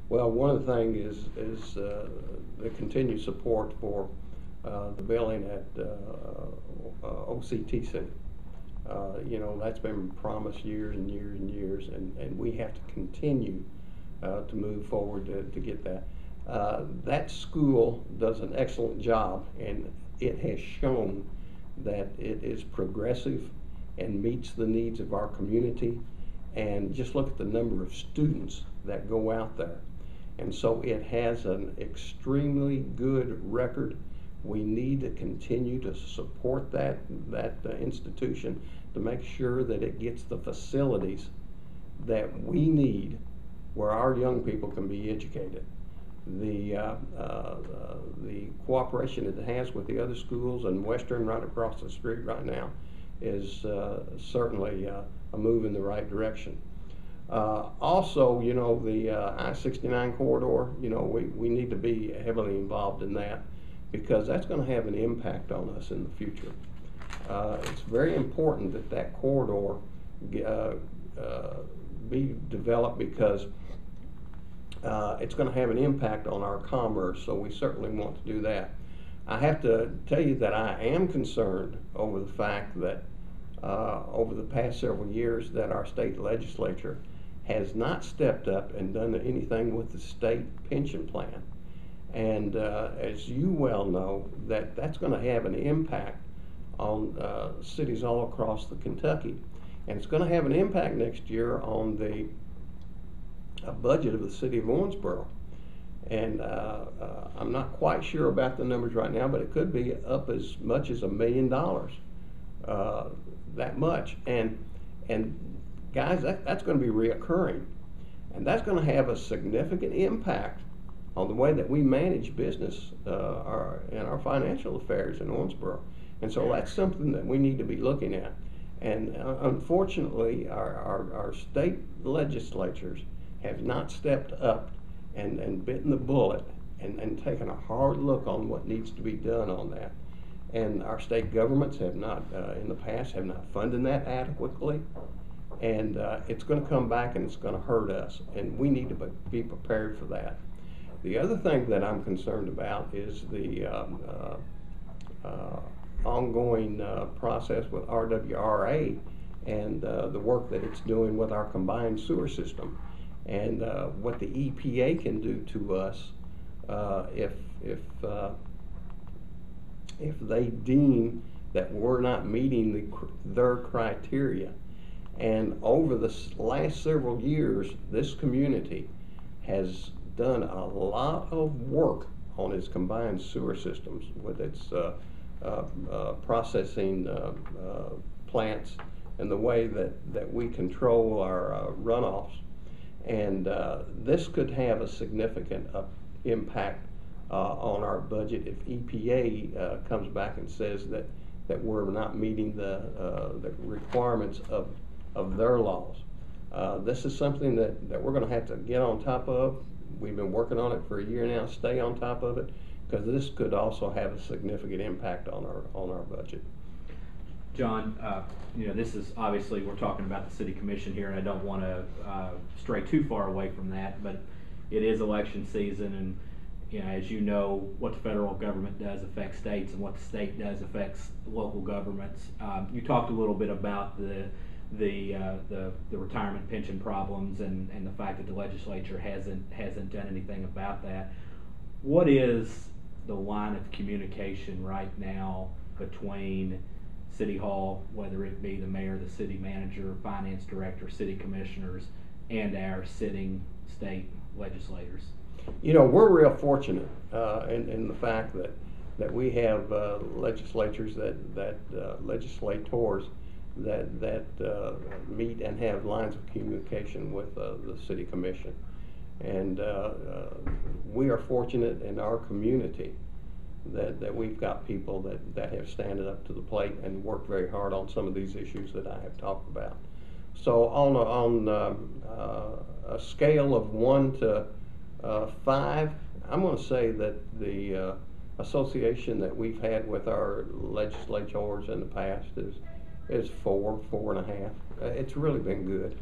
Well, one of the things is the continued support for the building at OCTC. That's been promised years and years and years, and we have to continue to move forward to get that. That school does an excellent job, and it has shown that it is progressive and meets the needs of our community. And just look at the number of students that go out there. And so it has an extremely good record. We need to continue to support that institution to make sure that it gets the facilities that we need where our young people can be educated. The cooperation it has with the other schools and Western right across the street right now is certainly a move in the right direction. Also, the I-69 corridor, we need to be heavily involved in that because that's going to have an impact on us in the future. It's very important that that corridor be developed because it's going to have an impact on our commerce, so we certainly want to do that. I have to tell you that I am concerned over the fact that over the past several years that our state legislature has not stepped up and done anything with the state pension plan. And as you well know, that's going to have an impact on cities all across the Kentucky. And it's going to have an impact next year on the budget of the city of Owensboro. And I'm not quite sure about the numbers right now, but it could be up as much as $1 million, that much. And guys, that's going to be reoccurring. And that's going to have a significant impact on the way that we manage business and our financial affairs in Owensboro. And so that's something that we need to be looking at. And unfortunately, our state legislatures have not stepped up and bitten the bullet and taken a hard look on what needs to be done on that. And our state governments have not, in the past, have not funded that adequately. And it's going to come back and it's going to hurt us. And we need to be prepared for that. The other thing that I'm concerned about is the ongoing process with RWRA and the work that it's doing with our combined sewer system. And what the EPA can do to us if they deem that we're not meeting their criteria. And over the last several years, this community has done a lot of work on its combined sewer systems with its processing plants and the way that we control our runoffs. And this could have a significant impact on our budget if EPA comes back and says that we're not meeting the requirements of their laws. This is something that we're going to have to get on top of. We've been working on it for a year now. Stay on top of it because this could also have a significant impact on our budget. John, this is obviously we're talking about the city commission here, and I don't want to stray too far away from that, but it is election season, and as you know, what the federal government does affects states, and what the state does affects local governments. You talked a little bit about the retirement pension problems and the fact that the legislature hasn't done anything about that. What is the line of communication right now between City Hall, whether it be the mayor, the city manager, finance director, city commissioners, and our sitting state legislators? We're real fortunate in the fact that we have legislators legislators that meet and have lines of communication with the city commission. And we are fortunate in our community that we've got people that have standed up to the plate and worked very hard on some of these issues that I have talked about. So on a scale of 1 to 5, I'm going to say that the association that we've had with our legislators in the past is 4.5. It's really been good.